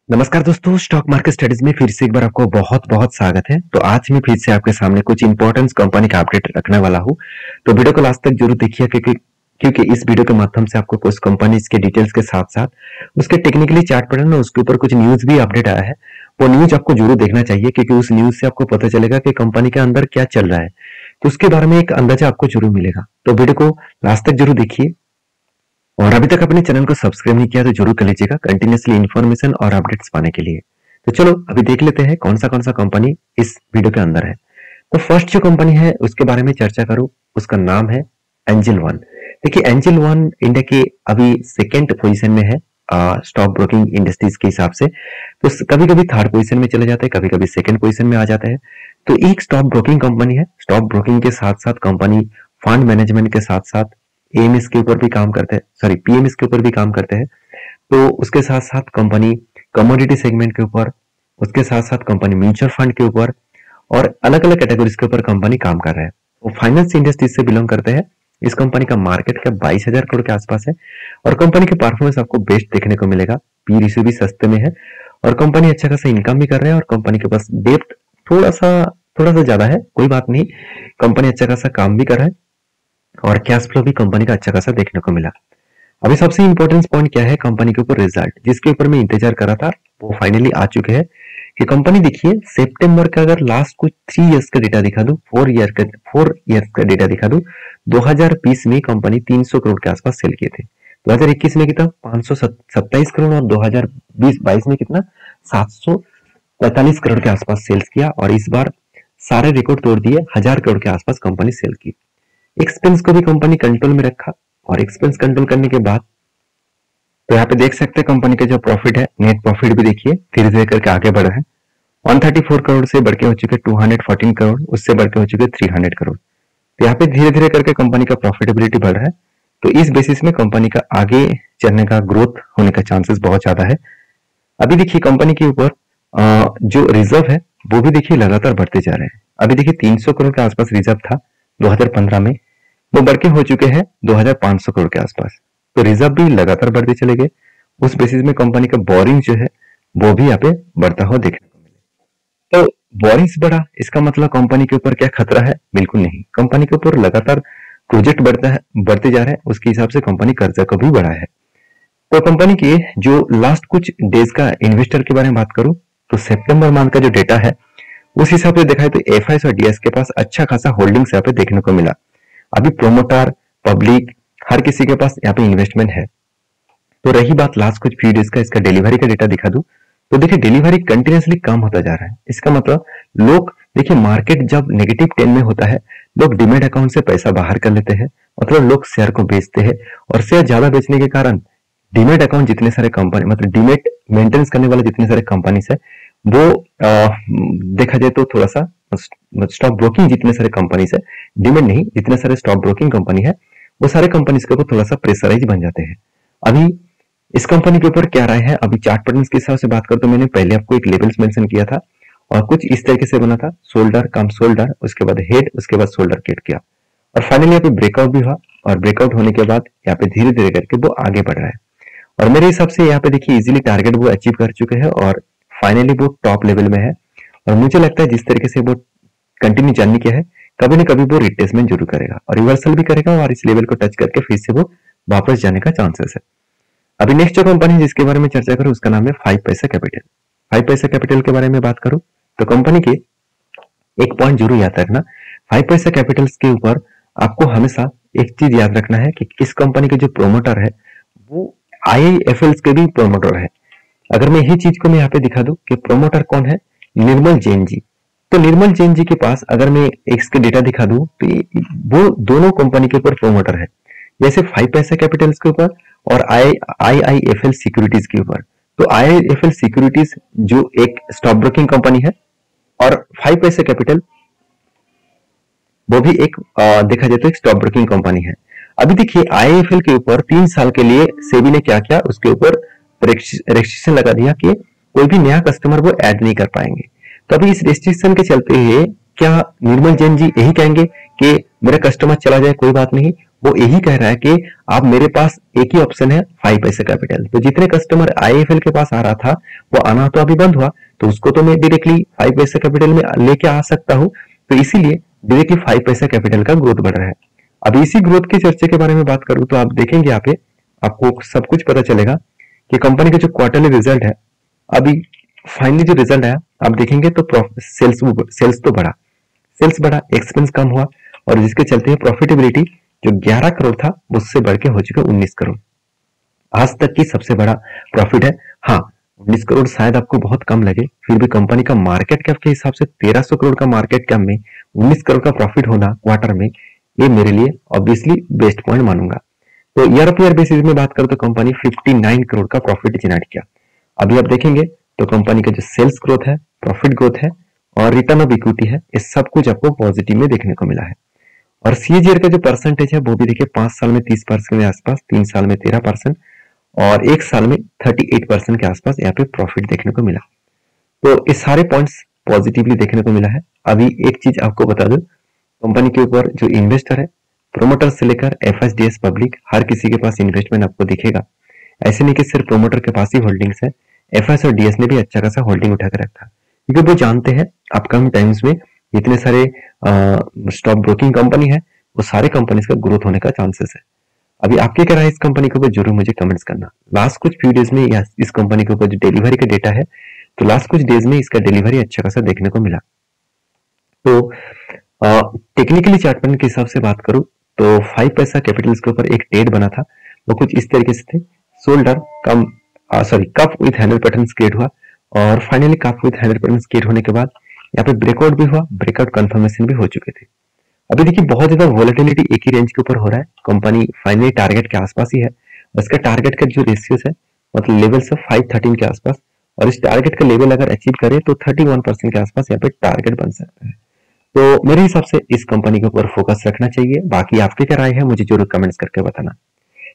नमस्कार दोस्तों, stock market studies में फिर से एक बार आपको बहुत-बहुत स्वागत है। तो आज मैं फिर से आपके सामने कुछ इंपॉर्टेंट कंपनी का अपडेट रखने वाला हूँ। तो वीडियो को लास्ट तक जरूर देखिए क्योंकि इस वीडियो के माध्यम से आपको कुछ कंपनीज के डिटेल्स के साथ-साथ उसके टेक्निकली चार्ट पैटर्न और उसके ऊपर कुछ न्यूज भी अपडेट आया है। वो न्यूज आपको जरूर देखना चाहिए क्योंकि उस न्यूज से आपको पता चलेगा कि कंपनी के अंदर क्या चल रहा है। तो उसके बारे में एक अंदाजा आपको जरूर मिलेगा। तो वीडियो को लास्ट तक जरूर देखिए और अभी तक अपने चैनल को सब्सक्राइब नहीं किया तो जरूर कर लीजिएगा कंटिन्यूअसली इन्फॉर्मेशन और अपडेट्स पाने के लिए। तो चलो अभी देख लेते हैं कौन सा कंपनी इस वीडियो के अंदर है। तो फर्स्ट जो कंपनी है उसके बारे में चर्चा करूं, उसका नाम है एंजल वन। देखिए एंजल वन इंडिया के अभी सेकेंड पोजीशन में है स्टॉक ब्रोकिंग इंडस्ट्रीज के हिसाब से। तो कभी कभी थर्ड पोजीशन में चले जाते हैं, कभी कभी सेकेंड पोजीशन में आ जाते हैं। तो एक स्टॉक ब्रोकिंग कंपनी है। स्टॉक ब्रोकिंग के साथ साथ कंपनी फंड मैनेजमेंट के साथ साथ एएमएस के ऊपर भी काम करते हैं, सॉरी पीएमएस के ऊपर भी काम करते हैं। तो उसके साथ साथ कंपनी कमोडिटी सेगमेंट के ऊपर, उसके साथ साथ कंपनी म्यूचुअल फंड के ऊपर और अलग अलग कैटेगरीज के ऊपर कंपनी काम कर रहा है। वो फाइनेंस इंडस्ट्रीज से बिलोंग करते हैं। इस कंपनी का मार्केट कैप 22,000 करोड़ के आसपास है और कंपनी के परफॉर्मेंस आपको बेस्ट देखने को मिलेगा। पी रेशियो भी सस्ते में है और कंपनी अच्छा खासा इनकम भी कर रहा है और कंपनी के पास डेप्थ थोड़ा सा ज्यादा है, कोई बात नहीं। कंपनी अच्छा खासा काम भी कर रहा है और कैश फ्लो भी कंपनी का अच्छा खासा देखने को मिला। अभी सबसे इंपॉर्टेंट पॉइंट क्या है, कंपनी के ऊपर रिजल्ट जिसके ऊपर मैं इंतजार कर रहा था वो फाइनली आ चुके हैं कि कंपनी देखिए सितंबर का अगर लास्ट कुछ 3 इयर्स का डेटा दिखा दूं, 4 इयर्स का डेटा दिखा दूं, 2020 में कंपनी 300 करोड़ के आसपास सेल किए थे। 2021 में कितना 527 करोड़ और 2020-22 में कितना 745 करोड़ के आसपास सेल्स किया और इस बार सारे रिकॉर्ड तोड़ दिए। 1000 करोड़ के आसपास कंपनी सेल की। एक्सपेंस को भी कंपनी कंट्रोल में रखा और एक्सपेंस कंट्रोल करने के बाद तो यहाँ पे देख सकते हैं कंपनी का जो प्रॉफिट है, नेट प्रॉफिट भी देखिए धीरे धीरे करके आगे बढ़ रहा है। 134 करोड़ से बढ़ के हो चुके 214 करोड़, उससे बढ़ के हो चुके 300 करोड़। तो यहाँ पे धीरे धीरे करके कंपनी का प्रॉफिटेबिलिटी बढ़ रहा है। तो इस बेसिस में कंपनी का आगे चलने का ग्रोथ होने का चांसेस बहुत ज्यादा है। अभी देखिए कंपनी के ऊपर जो रिजर्व है वो भी देखिए लगातार बढ़ते जा रहे हैं। अभी देखिए 300 करोड़ के आसपास रिजर्व था 2015 में, वो बढ़ के हो चुके हैं 2500 करोड़ के आसपास। तो रिजर्व भी लगातार बढ़ते चले गए। उस बेसिस में कंपनी का बोरिंग जो है वो भी यहाँ पे बढ़ता हुआ देखने को मिले। तो बोरिंग्स बढ़ा, इसका मतलब कंपनी के ऊपर क्या खतरा है? बिल्कुल नहीं। कंपनी के ऊपर लगातार प्रोजेक्ट बढ़ते जा रहे हैं, उसके हिसाब से कंपनी कर्जा को भी बढ़ा है। तो कंपनी के जो लास्ट कुछ डेज का इन्वेस्टर के बारे में बात करूं तो सितंबर मंथ का जो डेटा है उस हिसाब से देखा है तो एफआईएस और डीएस के पास अच्छा खासा होल्डिंग्स यहाँ पे देखने को मिला। अभी प्रोमोटर पब्लिक हर किसी के पास यहाँ पे इन्वेस्टमेंट है। तो रही बात लास्ट कुछ फ्यू डेज का, इसका डिलीवरी का डेटा दिखा दूं तो देखिए डिलीवरी कंटिन्यूअसली कम होता जा रहा है। इसका मतलब लोग देखिए मार्केट जब नेगेटिव 10 में होता है लोग डीमैट अकाउंट से पैसा बाहर कर लेते हैं, मतलब लोग शेयर को बेचते हैं और शेयर ज्यादा बेचने के कारण डीमैट अकाउंट जितने सारे कंपनी मतलब डीमैट मेंटेनेंस करने वाले जितने सारे कंपनीज है वो देखा जाए तो थोड़ा सा स्टॉक ब्रोकिंग जितने सारे कंपनीज है, डीमैट नहीं, जितने सारे स्टॉक ब्रोकिंग कंपनी है वो सारे कंपनीज के ऊपर थोड़ा सा प्रेशराइज बन जाते हैं। अभी इस कंपनी के ऊपर क्या राय है? अभी चार्ट पैटर्न्स के हिसाब से बात कर तो मैंने पहले आपको एक लेवल्स मेंशन किया था और कुछ इस तरीके से बना था, शोल्डर कम शोल्डर, उसके बाद हेड, उसके बाद शोल्डर किट किया और फाइनली यहाँ पे ब्रेकआउट भी हुआ और ब्रेकआउट होने के बाद यहाँ पे धीरे धीरे करके वो आगे बढ़ रहा है और मेरे हिसाब से यहाँ पे देखिए इजीली टारगेट वो अचीव कर चुके हैं और फाइनली वो टॉप लेवल में है और मुझे लगता है जिस तरीके से वो कंटिन्यू जाने के है कभी न कभी वो रिट्रेसमेंट जरूर करेगा और रिवर्सल भी करेगा और इस लेवल को टच करके फिर से वो वापस जाने का चांसेस है। अभी नेक्स्ट जो कंपनी जिसके बारे में चर्चा करूं उसका नाम है 5 पैसा कैपिटल। 5 पैसा कैपिटल के बारे में बात करूं तो कंपनी के एक पॉइंट जरूर याद रखना, 5 पैसा कैपिटल्स के ऊपर आपको हमेशा एक चीज याद रखना है कि इस कंपनी के जो प्रोमोटर है वो आईआईएफएल के भी प्रोमोटर है। अगर मैं यही चीज को मैं यहाँ पे दिखा दूं कि प्रोमोटर कौन है, निर्मल जैन जी। तो निर्मल जैन जी के पास अगर मैं इसके डेटा दिखा दूं तो वो दोनों कंपनी के ऊपर प्रोमोटर है, जैसे 5 पैसा कैपिटल्स के ऊपर और आईआईएफएल सिक्योरिटीज के ऊपर। तो आईआईएफएल सिक्योरिटीज जो एक स्टॉक ब्रोकिंग कंपनी है और 5 पैसा कैपिटल वो भी एक देखा जाए तो एक स्टॉक ब्रोकिंग कंपनी है। अभी देखिए आईआईएफएल के ऊपर 3 साल के लिए सेबी ने क्या किया, उसके ऊपर रेस्ट्रिक्शन लगा दिया कि कोई भी नया कस्टमर वो ऐड नहीं कर पाएंगे। तो अभी इस रेस्ट्रिक्शन के चलते हुए क्या निर्मल जैन जी यही कहेंगे कि मेरा कस्टमर चला जाए कोई बात नहीं? वो यही कह रहा है कि आप मेरे पास एक ही ऑप्शन है 5 पैसे कैपिटल। तो जितने कस्टमर आईएफएल के पास आ रहा था वो आना तो अभी बंद हुआ, तो उसको तो मैं डायरेक्टली 5 पैसे कैपिटल में लेके आ सकता हूँ। तो इसीलिए डायरेक्टली 5 पैसा कैपिटल का ग्रोथ बढ़ रहा है। अब इसी ग्रोथ की चर्चा के बारे में बात करूं तो आप देखेंगे यहाँ पे आपको सब कुछ पता चलेगा कि कंपनी का जो क्वार्टरली रिजल्ट है, अभी फाइनली जो रिजल्ट आया आप देखेंगे तो सेल्स तो बढ़ा, सेल्स बढ़ा, एक्सपेंस कम हुआ और जिसके चलते प्रॉफिटेबिलिटी जो 11 करोड़ था उससे बढ़ के हो चुका 19 करोड़। आज तक की सबसे बड़ा प्रॉफिट है। हाँ, 19 करोड़ शायद आपको बहुत कम लगे, फिर भी कंपनी का मार्केट कैप के हिसाब से 1300 करोड़ का मार्केट कैप में 19 करोड़ का प्रॉफिट होना क्वार्टर में, ये मेरे लिए ऑब्वियसली बेस्ट पॉइंट मानूंगा। तो ईयर ऑफ ईयर बेसिस में बात करें तो कंपनी 59 करोड़ का प्रॉफिट जनरेट किया। अभी आप देखेंगे तो कंपनी का जो सेल्स ग्रोथ है, प्रॉफिट ग्रोथ है और रिटर्न ऑफ इक्विटी है, ये सब कुछ आपको पॉजिटिव में देखने को मिला है। और सीएजीआर का जो परसेंटेज है वो भी देखिए 5 साल में 30% के आसपास, 3 साल में 13% और 1 साल में 38% के आसपास यहाँ पे प्रॉफिट देखने को मिला। तो ये सारे पॉइंट्स पॉजिटिवली देखने को मिला है। अभी एक चीज आपको बता दूं, कंपनी के ऊपर जो इन्वेस्टर है, प्रोमोटर से लेकर एफएसडीएस पब्लिक, हर किसी के पास इन्वेस्टमेंट आपको दिखेगा। ऐसे नहीं कि सिर्फ प्रोमोटर के पास ही होल्डिंग्स है, एफएस और डीएस ने भी अच्छा खासा होल्डिंग उठा कर रखा, क्योंकि वो जानते हैं अपकमिंग टाइम्स में इतने सारे स्टॉक ब्रोकिंग कंपनी है, वो सारे कंपनीज का ग्रोथ होने का चांसेस है। अभी आपकी क्या राय इस कंपनी के ऊपर जरूर मुझे कमेंट्स करना। लास्ट कुछ फ्यू डेज में इस कंपनी के ऊपर जो डिलीवरी का डेटा है, तो लास्ट कुछ डेज में इसका डिलीवरी अच्छा खासा देखने को मिला। तो टेक्निकली चार्ट पैटर्न के हिसाब से बात करूं तो 5 पैसा कैपिटल्स के ऊपर एक ट्रेड बना था, वो कुछ इस तरीके से थे, shoulder cup with handle pattern create हुआ और finally cup with handle pattern create होने के बाद यहाँ पे ब्रेकआउट भी हुआ, ब्रेकआउट कंफर्मेशन भी हो चुके थे। अभी देखिए बहुत ज्यादा वोलेटिलिटी एक ही रेंज के ऊपर हो रहा है, कंपनी फाइनली टारगेट के आसपास ही है। इसका टारगेट का जो रेशियोस है मतलब लेवल्स है 513 के आसपास, और इस टारगेट का लेवल अगर अचीव करे तो 31% के आसपास यहाँ पे टारगेट बन सकता है। तो मेरे हिसाब से इस कंपनी के ऊपर फोकस रखना चाहिए। बाकी आपकी क्या राय है मुझे जरूर कमेंट्स करके बताना।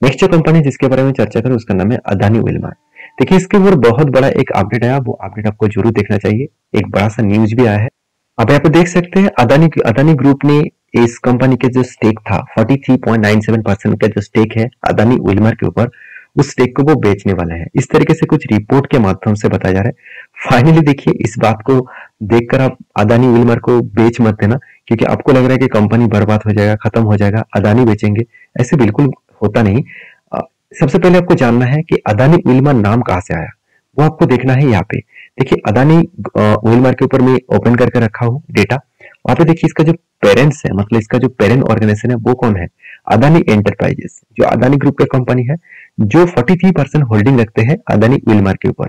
नेक्स्ट जो कंपनी जिसके बारे में चर्चा करें उसका नाम है अदानी विल्मर। देखिए इसके ऊपर बहुत बड़ा एक अपडेट आया, वो अपडेट आपको जरूर देखना चाहिए। एक बड़ा सा न्यूज भी आया है, आप यहाँ पे देख सकते हैं अदानी ग्रुप ने इस कंपनी के जो स्टेक था 43.97% का जो स्टेक है अदानी विल्मर के ऊपर, उस स्टेक को वो बेचने वाला है। इस तरीके से कुछ रिपोर्ट के माध्यम से बताया जा रहा है। फाइनली देखिए इस बात को देखकर आप अदानी विल्मर को बेच मत देना, क्योंकि आपको लग रहा है कि कंपनी बर्बाद हो जाएगा, खत्म हो जाएगा, अदानी बेचेंगे, ऐसे बिल्कुल होता नहीं। सबसे पहले आपको जानना है कि अदानी विल्मर नाम कहाँ से आया, वो आपको देखना है। यहाँ पे देखिए अदानी विल्मर के ऊपर मैं ओपन करके रखा हूँ डेटा, वहां पे देखिए इसका जो पेरेंट्स है मतलब इसका जो पेरेंट ऑर्गेनाइजेशन है वो कौन है, अदानी एंटरप्राइजेस, जो अदानी ग्रुप का कंपनी है, जो 43% होल्डिंग रखते हैं अदानी विल्मर के ऊपर।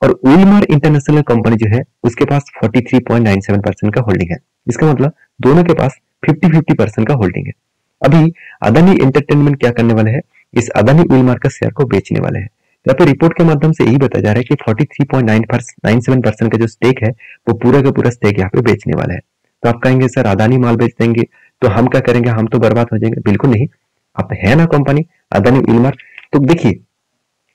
और विल्मर इंटरनेशनल कंपनी जो है उसके पास 43.97% का होल्डिंग है। इसका मतलब दोनों के पास 50-50% का होल्डिंग है। अभी अदानी एंटरटेनमेंट क्या करने वाले हैं, इस अदानी विल्मर का शेयर को बेचने वाले हैं। यहाँ पे रिपोर्ट के माध्यम से यही बताया जा रहा है कि 43.97% का जो स्टेक है वो पूरा का पूरा स्टेक यहाँ पे बेचने वाला है। तो आप कहेंगे सर अदानी माल बेच देंगे तो हम क्या करेंगे, हम तो बर्बाद हो जाएंगे। बिल्कुल नहीं, आप है ना कंपनी अदानी विल्मर, तो देखिए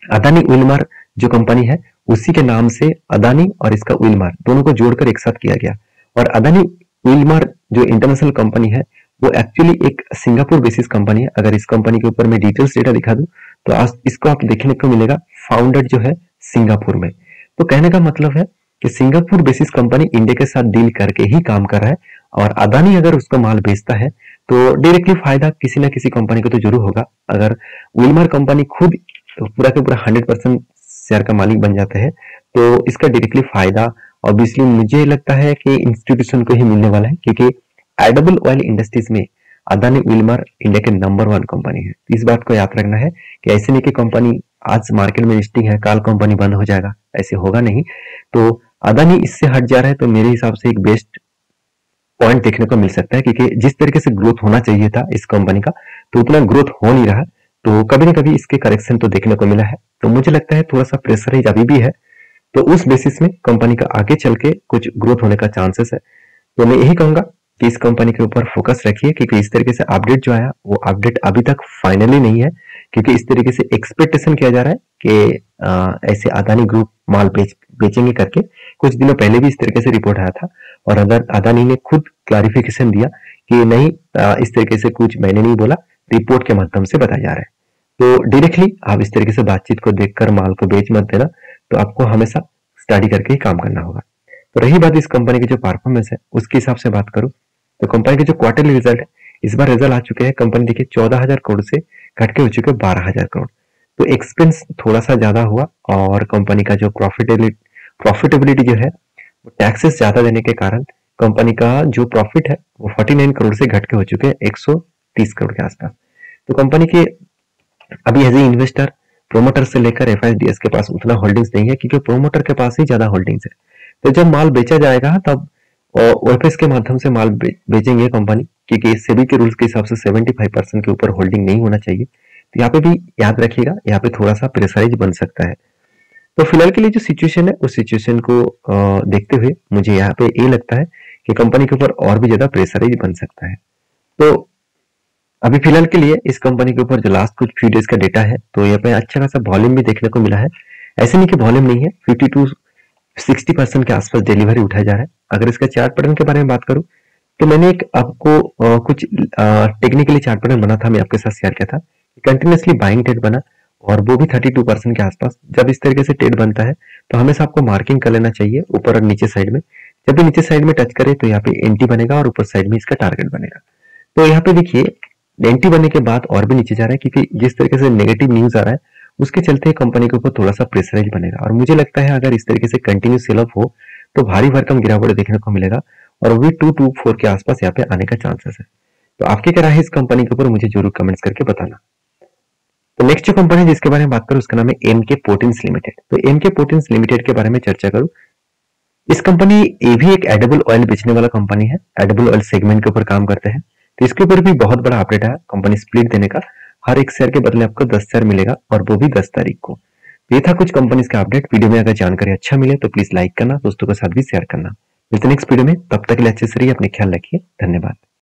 अदानी विल्मर जो कंपनी है उसी के नाम से अदानी और इसका विल्मर दोनों को जोड़कर एक साथ किया गया। और अदानी विल्मर जो इंटरनेशनल कंपनी है वो एक्चुअली एक सिंगापुर बेसिस कंपनी है। अगर इस कंपनी के ऊपर मैं डिटेल्स डेटा दिखा दूं तो आज इसको आप देखने को मिलेगा फाउंडर जो है सिंगापुर में। तो कहने का मतलब है कि सिंगापुर बेसिस कंपनी इंडिया के साथ डील करके ही काम कर रहा है, और अदानी अगर उसका माल बेचता है तो डायरेक्टली फायदा किसी ना किसी कंपनी को तो जरूर होगा। अगर विल्मर कंपनी खुद तो पूरा के पूरा 100% शेयर का मालिक बन जाता है तो इसका डायरेक्टली फायदा ऑब्वियसली मुझे लगता है कि इंस्टीट्यूशन को ही मिलने वाला है, क्योंकि एडिबल ऑयल इंडस्ट्रीज में अदानी विल्मर इंडिया के नंबर 1 कंपनी है। इस बात को याद रखना है कि ऐसे नहीं कि कंपनी आज मार्केट में लिस्टिंग है काल कंपनी बंद हो जाएगा, ऐसे होगा नहीं। तो अदानी इससे हट जा रहा है तो मेरे हिसाब से एक बेस्ट पॉइंट देखने को मिल सकता है, क्योंकि जिस तरीके से ग्रोथ होना चाहिए था इस कंपनी का तो उतना ग्रोथ हो नहीं रहा, तो कभी ना कभी इसके करेक्शन तो देखने को मिला है। तो मुझे लगता है थोड़ा सा प्रेशराइज अभी भी है, तो उस बेसिस में कंपनी का आगे चल के कुछ ग्रोथ होने का चांसेस है। तो मैं यही कहूंगा कि इस कंपनी के ऊपर फोकस रखिए, क्योंकि इस तरीके से अपडेट जो आया वो अपडेट अभी तक फाइनली नहीं है, क्योंकि इस तरीके से एक्सपेक्टेशन किया जा रहा है कि ऐसे अदानी ग्रुप माल बेचेंगे करके कुछ दिनों पहले भी इस तरीके से रिपोर्ट आया था और अदानी ने खुद क्लैरिफिकेशन दिया कि नहीं, इस तरीके से कुछ मैंने नहीं बोला, रिपोर्ट के माध्यम से बताया जा रहा है। तो डायरेक्टली आप इस तरीके से बातचीत को देखकर माल को बेच मत देना, तो आपको हमेशा स्टडी करके ही काम करना होगा। तो रही बात इस कंपनी की जो परफॉर्मेंस है उसके हिसाब से बात करूं तो कंपनी के जो क्वार्टरली रिजल्ट है, इस बार रिजल्ट आ चुके हैं। कंपनी देखिए 14,000 करोड़ से घट के हो चुके 12,000 करोड़। तो एक्सपेंस थोड़ा सा ज्यादा हुआ और कंपनी का जो प्रॉफिटेबिलिटी जो है वो टैक्सेस ज्यादा देने के कारण कंपनी का जो प्रॉफिट है वो 49 करोड़ से घट के हो चुके हैं 130 करोड़ के आसपास। तो कंपनी के अभी एज ए इन्वेस्टर प्रोमोटर से लेकर एफआईडीएस के पास उतना होल्डिंग्स नहीं है, क्योंकि प्रोमोटर के पास ही ज्यादा होल्डिंग्स है। तो जब माल बेचा जाएगा तब ओएफएस के माध्यम से माल बेचेंगे कंपनी, क्योंकि सेबी के रूल्स के हिसाब से 75% के ऊपर होल्डिंग नहीं होना चाहिए। तो यहाँ पे भी याद रखिएगा, यहाँ पे थोड़ा सा प्रेशराइज बन सकता है। तो फिलहाल के लिए जो सिचुएशन है उस सिचुएशन को देखते हुए मुझे यहाँ पे ये लगता है कि कंपनी के ऊपर और भी ज्यादा प्रेशराइज बन सकता है। तो अभी फिलहाल के लिए इस कंपनी के ऊपर जो लास्ट कुछ फ्यू डेज का डेटा है तो यहाँ पे अच्छा खासा वॉल्यूम भी देखने को मिला है। ऐसे नहीं कि वॉल्यूम नहीं है, 50 to 60% के आसपास डिलीवरी उठाया जा रहा है। अगर इसका चार्ट पैटर्न के बारे में बात करूं तो मैंने एक आपको कुछ टेक्निकली चार्ट पैटर्न बना था, मैं आपके साथ शेयर किया था। कंटिन्यूसली बाइंग ट्रेड बना और वो भी 32% के आसपास। जब इस तरीके से ट्रेड बनता है तो हमेशा आपको मार्किंग कर लेना चाहिए ऊपर और नीचे साइड में। जब भी नीचे साइड में टच करे तो यहाँ पे एंटी बनेगा और ऊपर साइड में इसका टारगेट बनेगा। तो यहाँ पे देखिए एंटी बनने के बाद और भी नीचे जा रहा है, क्योंकि जिस तरीके से नेगेटिव न्यूज आ रहा है उसके चलते कंपनी के ऊपर थोड़ा सा प्रेशराइज बनेगा। और मुझे लगता है अगर इस तरीके से कंटिन्यू सेल ऑफ हो तो भारी भरकम गिरावट देखने को मिलेगा और वो भी 224 के आसपास यहाँ पे आने का चांसेस है। तो आपकी क्या राय है इस कंपनी के ऊपर, मुझे जरूर कमेंट्स करके बताना। तो नेक्स्ट जो कंपनी जिसके बारे में बात करूं उसका नाम है एमके पोर्टिंस लिमिटेड। तो एमके पोर्टिंस लिमिटेड के बारे में चर्चा करूं, इस कंपनी ये भी एक एडिबल ऑयल बेचने वाला कंपनी है, एडिबल ऑयल सेगमेंट के ऊपर काम करते हैं। तो इसके ऊपर भी बहुत बड़ा अपडेट है कंपनी स्प्लिट देने का। हर एक शेयर के बदले आपको 10 शेयर मिलेगा और वो भी 10 तारीख को। ये था कुछ कंपनीज का अपडेट। वीडियो में अगर जानकारी अच्छा मिले तो प्लीज लाइक करना, दोस्तों के साथ भी शेयर करना। मिलते नेक्स्ट वीडियो में, तब तक के लिए अच्छे से रहिए, अपने ख्याल रखिए, धन्यवाद।